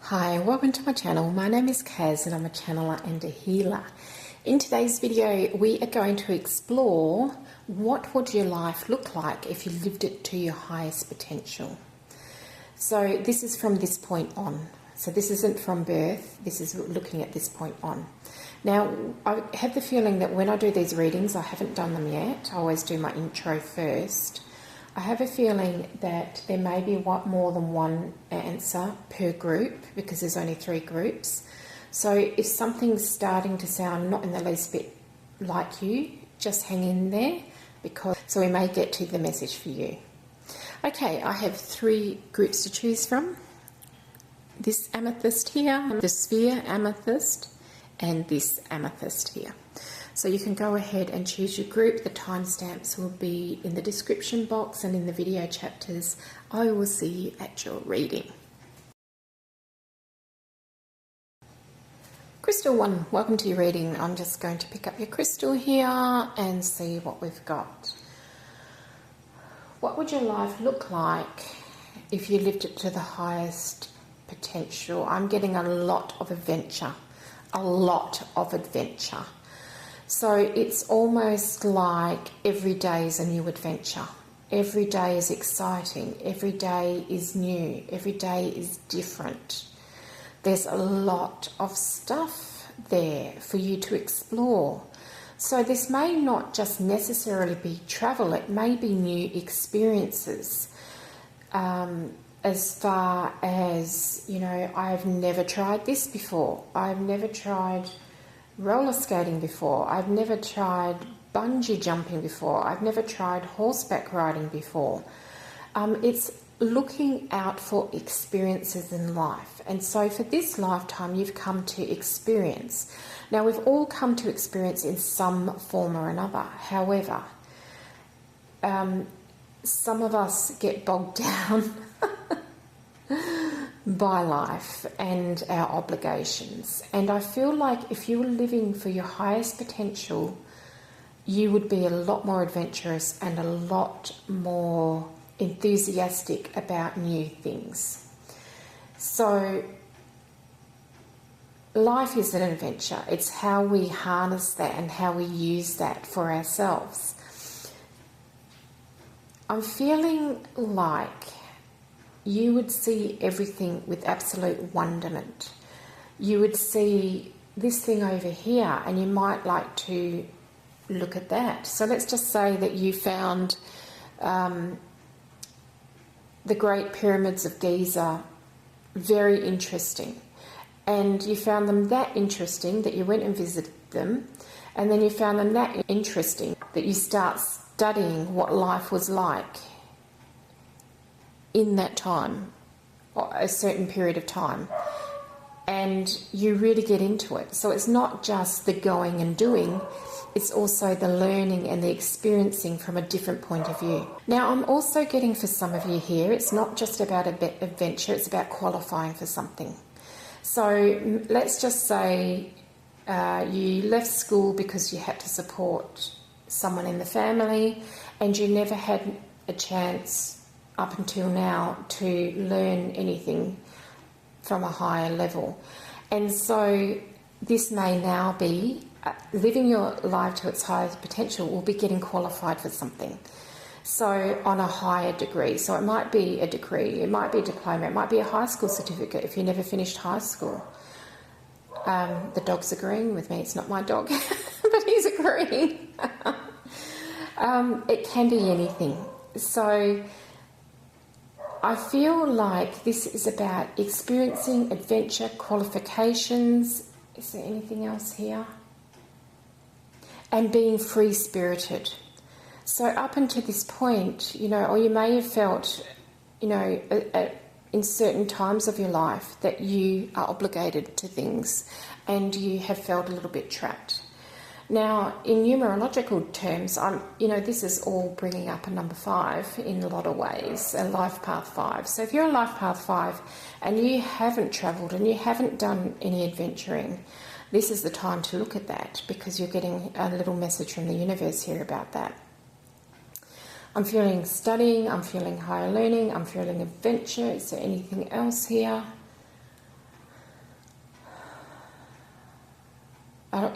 Hi, welcome to my channel. My name is Kaz and I'm a channeler and a healer. In today's video we are going to explore what would your life look like if you lived it to your highest potential. So this is from this point on. So this isn't from birth, this is looking at this point on. Now I have the feeling that when I do these readings, I haven't done them yet, I always do my intro first. I have a feeling that there may be more than one answer per group because there's only 3 groups. So if something's starting to sound not in the least bit like you, just hang in there so we may get to the message for you. Okay, I have 3 groups to choose from. This amethyst here, the sphere amethyst, and this amethyst here. So you can go ahead and choose your group. The timestamps will be in the description box and in the video chapters. I will see you at your reading. Crystal 1, welcome to your reading. I'm just going to pick up your crystal here and see what we've got. What would your life look like if you lived it to the highest potential? I'm getting a lot of adventure. A lot of adventure. So it's almost like every day is a new adventure. Every day is exciting. Every day is new. Every day is different. There's a lot of stuff there for you to explore. So this may not just necessarily be travel. It may be new experiences. As far as, you know, I've never tried this before. I've never tried roller skating before. I've never tried bungee jumping before. I've never tried horseback riding before. It's looking out for experiences in life. And so for this lifetime, you've come to experience. Now, we've all come to experience in some form or another. However, some of us get bogged down by life and our obligations, and I feel like if you were living for your highest potential, you would be a lot more adventurous and a lot more enthusiastic about new things. So life is an adventure. It's how we harness that and how we use that for ourselves. I'm feeling like you would see everything with absolute wonderment. You would see this thing over here and you might like to look at that. So let's just say that you found the Great Pyramids of Giza very interesting, and you found them that interesting that you went and visited them, and then you found them that interesting that you start studying what life was like in that time, or a certain period of time, and you really get into it. So it's not just the going and doing, it's also the learning and the experiencing from a different point of view. Now, I'm also getting for some of you here, it's not just about adventure, it's about qualifying for something. So let's just say you left school because you had to support someone in the family and you never had a chance up until now to learn anything from a higher level. And so this may now be living your life to its highest potential, will be getting qualified for something. So on a higher degree. So it might be a degree, it might be a diploma, it might be a high school certificate if you never finished high school. The dog's agreeing with me. It's not my dog, but he's agreeing. It can be anything. So I feel like this is about experiencing adventure, qualifications. Is there anything else here? And being free-spirited. So up until this point, you know, or you may have felt, you know, in certain times of your life that you are obligated to things and you have felt a little bit trapped. Now, in numerological terms, this is all bringing up a number 5 in a lot of ways, a life path 5. So if you're a life path 5 and you haven't travelled and you haven't done any adventuring, this is the time to look at that, because you're getting a little message from the universe here about that. I'm feeling studying, I'm feeling higher learning, I'm feeling adventure. Is there anything else here?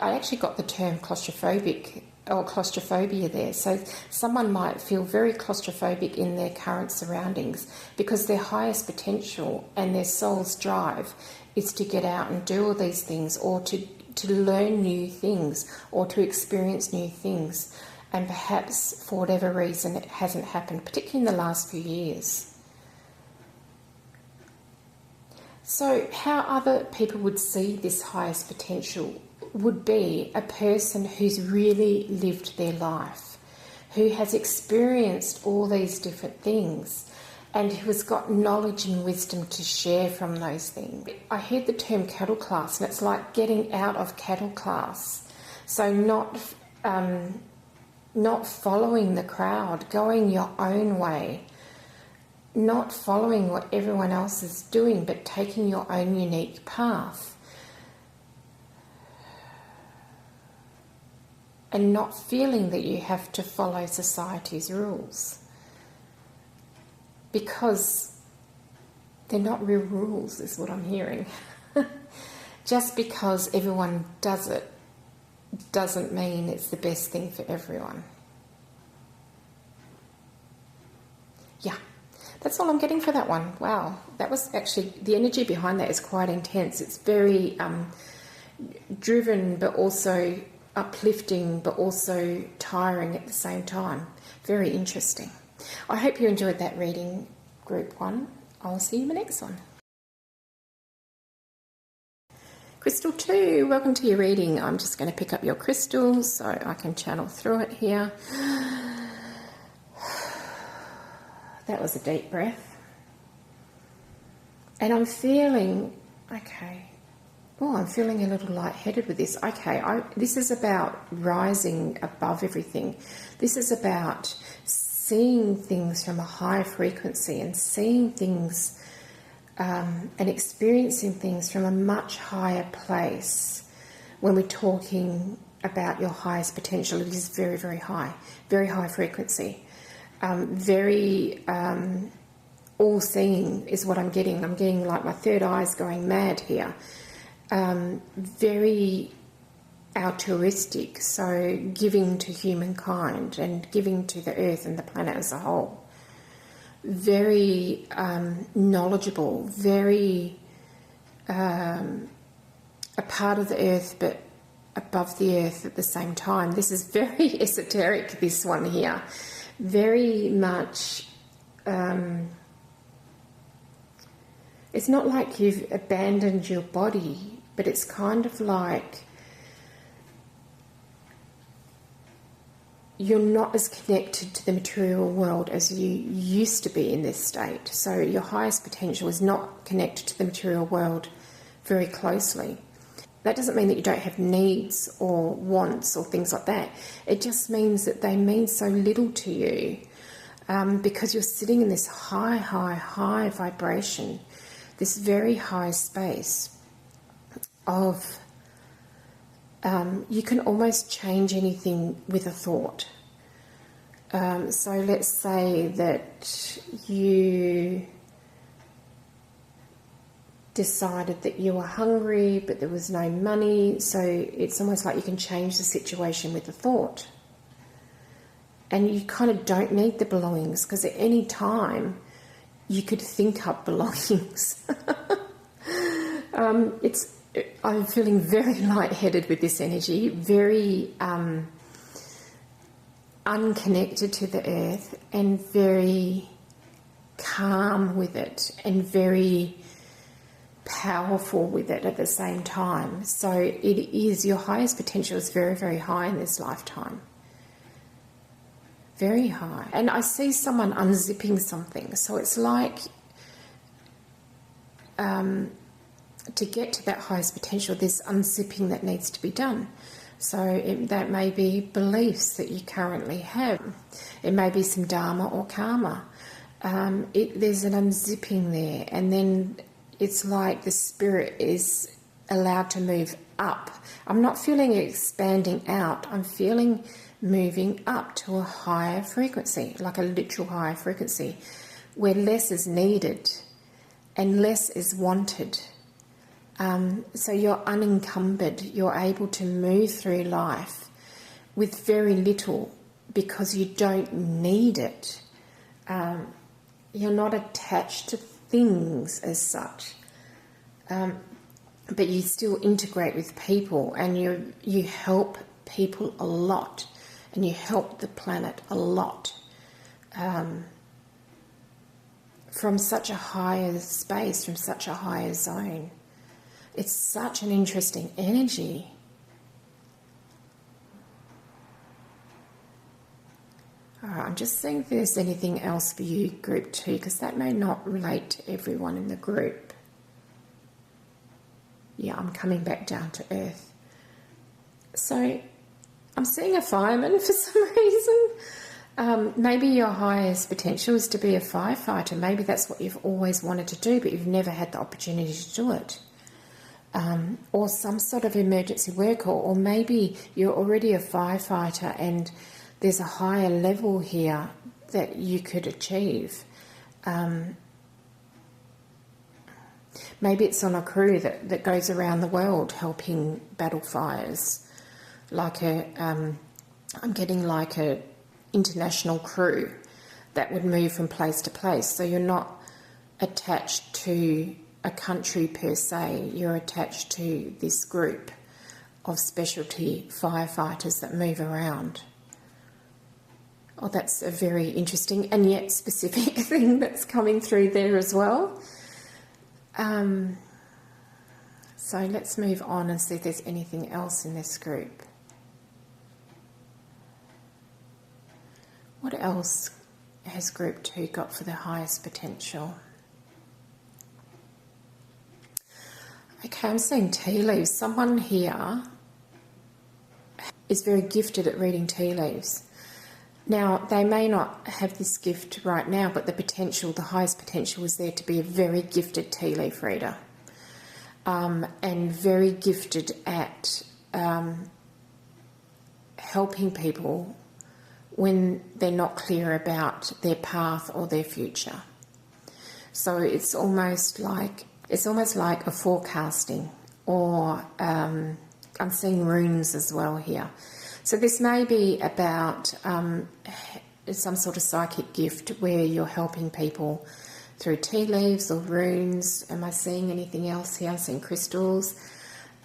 I actually got the term claustrophobic or claustrophobia there. So someone might feel very claustrophobic in their current surroundings because their highest potential and their soul's drive is to get out and do all these things, or to learn new things, or to experience new things. And perhaps for whatever reason it hasn't happened, particularly in the last few years. So how other people would see this highest potential would be a person who's really lived their life, who has experienced all these different things, and who has got knowledge and wisdom to share from those things. I heard the term cattle class, and it's like getting out of cattle class. So not following the crowd, going your own way, not following what everyone else is doing, but taking your own unique path. And not feeling that you have to follow society's rules. Because they're not real rules, is what I'm hearing. Just because everyone does it doesn't mean it's the best thing for everyone. Yeah, that's all I'm getting for that one. Wow, that was actually, the energy behind that is quite intense. It's very driven, but also uplifting, but also tiring at the same time. Very interesting. I hope you enjoyed that reading, Group 1. I'll see you in the next one. Crystal 2, welcome to your reading. I'm just going to pick up your crystals so I can channel through it here. That was a deep breath. And I'm feeling, okay, oh, I'm feeling a little lightheaded with this. Okay, this is about rising above everything. This is about seeing things from a high frequency and seeing things and experiencing things from a much higher place. When we're talking about your highest potential, it is very, very high frequency. Very all-seeing is what I'm getting. I'm getting like my third eye's going mad here. Very altruistic, so giving to humankind and giving to the earth and the planet as a whole. Very knowledgeable, very a part of the earth but above the earth at the same time. This is very esoteric, this one here. Very much, it's not like you've abandoned your body, but it's kind of like you're not as connected to the material world as you used to be in this state. So your highest potential is not connected to the material world very closely. That doesn't mean that you don't have needs or wants or things like that. It just means that they mean so little to you because you're sitting in this high vibration, this very high space of you can almost change anything with a thought. So let's say that you decided that you were hungry but there was no money, so it's almost like you can change the situation with a thought. And you kind of don't need the belongings because at any time you could think up belongings. I'm feeling very lightheaded with this energy, very unconnected to the earth and very calm with it and very powerful with it at the same time. So it is, your highest potential is very, very high in this lifetime. Very high. And I see someone unzipping something. So it's like to get to that highest potential, there's unzipping that needs to be done. So that may be beliefs that you currently have. It may be some dharma or karma. There's an unzipping there, and then it's like the spirit is allowed to move up. I'm not feeling it expanding out. I'm feeling moving up to a higher frequency, like a literal higher frequency, where less is needed and less is wanted. So you're unencumbered. You're able to move through life with very little because you don't need it. You're not attached to things as such. But you still integrate with people, and you help people a lot, and you help the planet a lot from such a higher space, from such a higher zone. It's such an interesting energy. All right, I'm just seeing if there's anything else for you, group 2, because that may not relate to everyone in the group. Yeah, I'm coming back down to earth. So I'm seeing a fireman for some reason. Maybe your highest potential is to be a firefighter. Maybe that's what you've always wanted to do, but you've never had the opportunity to do it. Or some sort of emergency worker, or maybe you're already a firefighter and there's a higher level here that you could achieve. Maybe it's on a crew that goes around the world helping battle fires. I'm getting like a international crew that would move from place to place. So you're not attached to a country per se, you're attached to this group of specialty firefighters that move around. Oh, that's a very interesting and yet specific thing that's coming through there as well. So let's move on and see if there's anything else in this group. What else has group 2 got for their highest potential? Okay, I'm seeing tea leaves. Someone here is very gifted at reading tea leaves. Now, they may not have this gift right now, but the potential, the highest potential is there to be a very gifted tea leaf reader. And very gifted at helping people when they're not clear about their path or their future. So it's almost like a forecasting, or I'm seeing runes as well here. So this may be about some sort of psychic gift where you're helping people through tea leaves or runes. Am I seeing anything else here? I'm seeing crystals.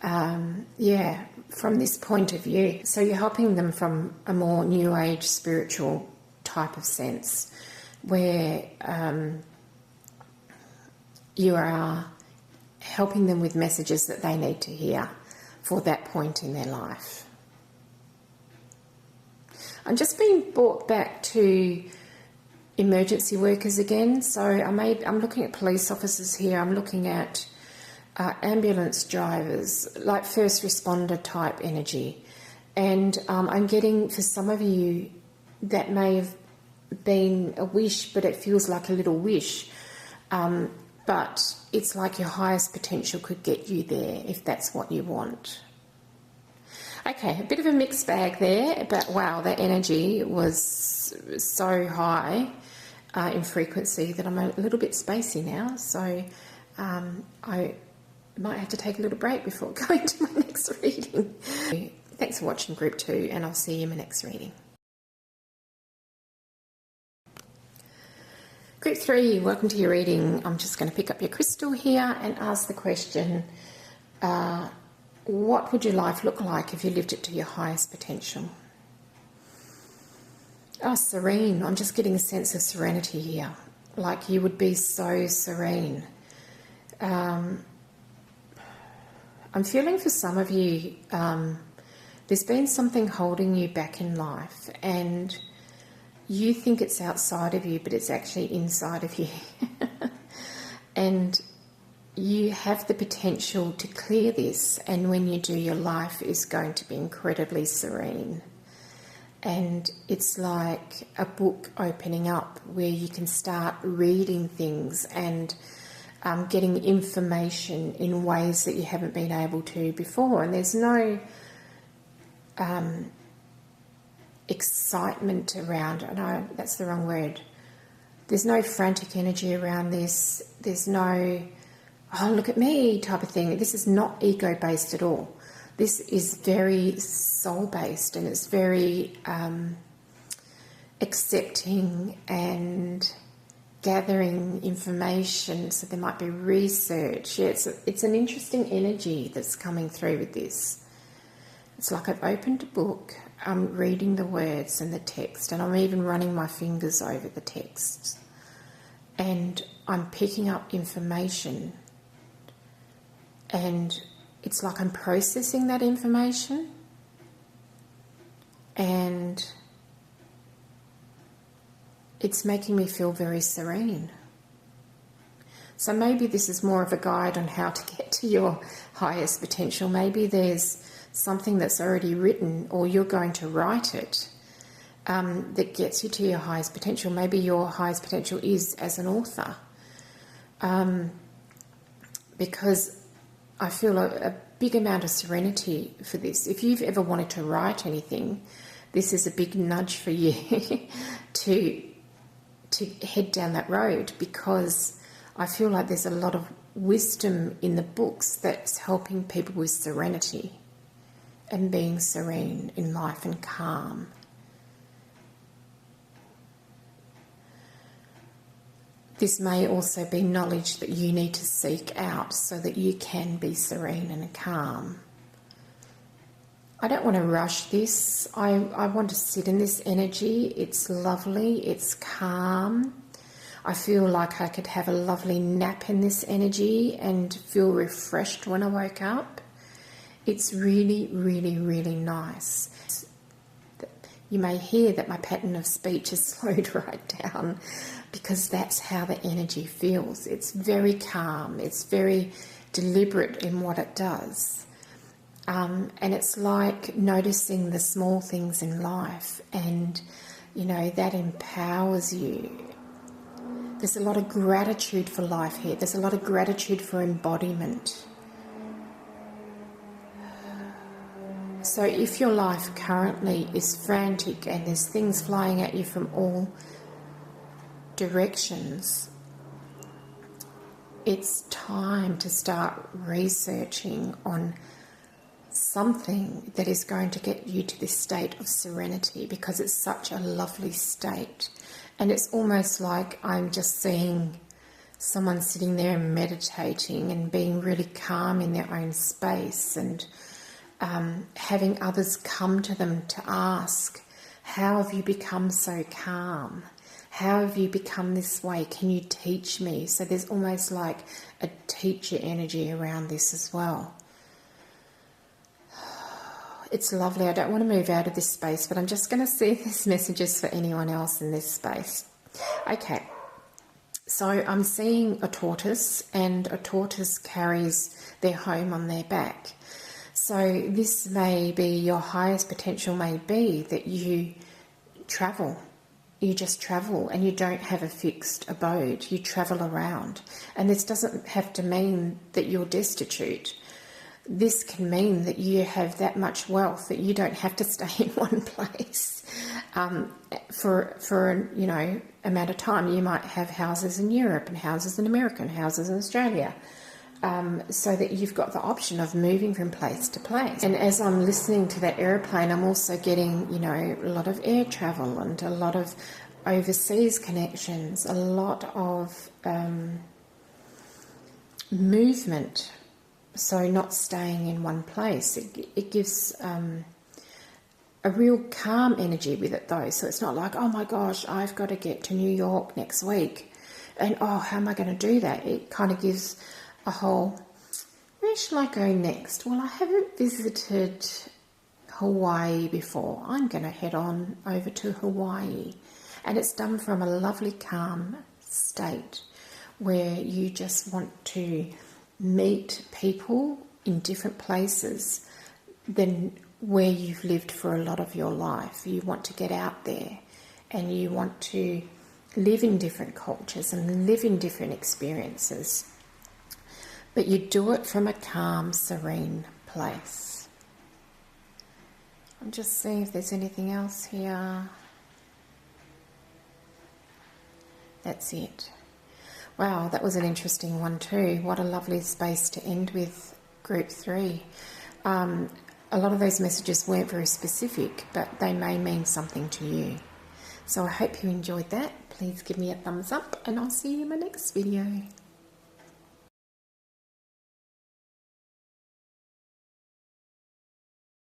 Yeah, from this point of view. So you're helping them from a more new age spiritual type of sense, where you are helping them with messages that they need to hear for that point in their life. I'm just being brought back to emergency workers again. So I'm looking at police officers here. I'm looking at ambulance drivers, like first responder type energy. And I'm getting, for some of you, that may have been a wish, but it feels like a little wish. But it's like your highest potential could get you there if that's what you want. Okay, a bit of a mixed bag there, but wow, that energy was so high in frequency that I'm a little bit spacey now. So I might have to take a little break before going to my next reading. Thanks for watching Group 2, and I'll see you in my next reading. Group 3, welcome to your reading. I'm just going to pick up your crystal here and ask the question, what would your life look like if you lived it to your highest potential? Oh, serene. I'm just getting a sense of serenity here. Like you would be so serene. I'm feeling for some of you, there's been something holding you back in life, and you think it's outside of you, but it's actually inside of you. And you have the potential to clear this, and when you do, your life is going to be incredibly serene. And it's like a book opening up where you can start reading things and getting information in ways that you haven't been able to before. And there's no excitement around it. No, that's the wrong word. There's no frantic energy around this. There's no oh, look at me type of thing. This is not ego-based at all. This is very soul-based, and it's very accepting and gathering information. So there might be research. Yeah, it's an interesting energy that's coming through with this. It's like I've opened a book, I'm reading the words and the text, and I'm even running my fingers over the text. And I'm picking up information, and it's like I'm processing that information, and it's making me feel very serene. So maybe this is more of a guide on how to get to your highest potential. Maybe there's something that's already written, or you're going to write it, that gets you to your highest potential. Maybe your highest potential is as an author. Because I feel a big amount of serenity for this. If you've ever wanted to write anything, this is a big nudge for you to head down that road, because I feel like there's a lot of wisdom in the books that's helping people with serenity and being serene in life and calm. This may also be knowledge that you need to seek out so that you can be serene and calm. I don't want to rush this. I want to sit in this energy. It's lovely. It's calm. I feel like I could have a lovely nap in this energy and feel refreshed when I woke up. It's really, really, really nice. You may hear that my pattern of speech is slowed right down, because that's how the energy feels. It's very calm. It's very deliberate in what it does. And it's like noticing the small things in life, and, you know, that empowers you. There's a lot of gratitude for life here. There's a lot of gratitude for embodiment. So if your life currently is frantic and there's things flying at you from all directions, it's time to start researching on something that is going to get you to this state of serenity, because it's such a lovely state. And it's almost like I'm just seeing someone sitting there and meditating and being really calm in their own space, and having others come to them to ask, how have you become so calm? How have you become this way? Can you teach me? So there's almost like a teacher energy around this as well. It's lovely. I don't want to move out of this space, but I'm just going to see if there's messages for anyone else in this space. Okay. So I'm seeing a tortoise, and a tortoise carries their home on their back. So this may be your highest potential, may be that you travel. You just travel, and you don't have a fixed abode. You travel around. And this doesn't have to mean that you're destitute. This can mean that you have that much wealth that you don't have to stay in one place for an amount of time. You might have houses in Europe and houses in America and houses in Australia, so that you've got the option of moving from place to place. And as I'm listening to that aeroplane, I'm also getting, a lot of air travel and a lot of overseas connections, a lot of movement. So not staying in one place. It gives a real calm energy with it, though. So it's not like, oh my gosh, I've got to get to New York next week, and oh, how am I going to do that? It kind of gives a whole, where shall I go next? Well, I haven't visited Hawaii before. I'm going to head on over to Hawaii. And it's done from a lovely calm state where you just want to meet people in different places than where you've lived for a lot of your life. You want to get out there, and you want to live in different cultures and live in different experiences. But you do it from a calm, serene place. I'm just seeing if there's anything else here. That's it. Wow, that was an interesting one too. What a lovely space to end with, group 3. A lot of those messages weren't very specific, but they may mean something to you. So I hope you enjoyed that. Please give me a thumbs up and I'll see you in my next video.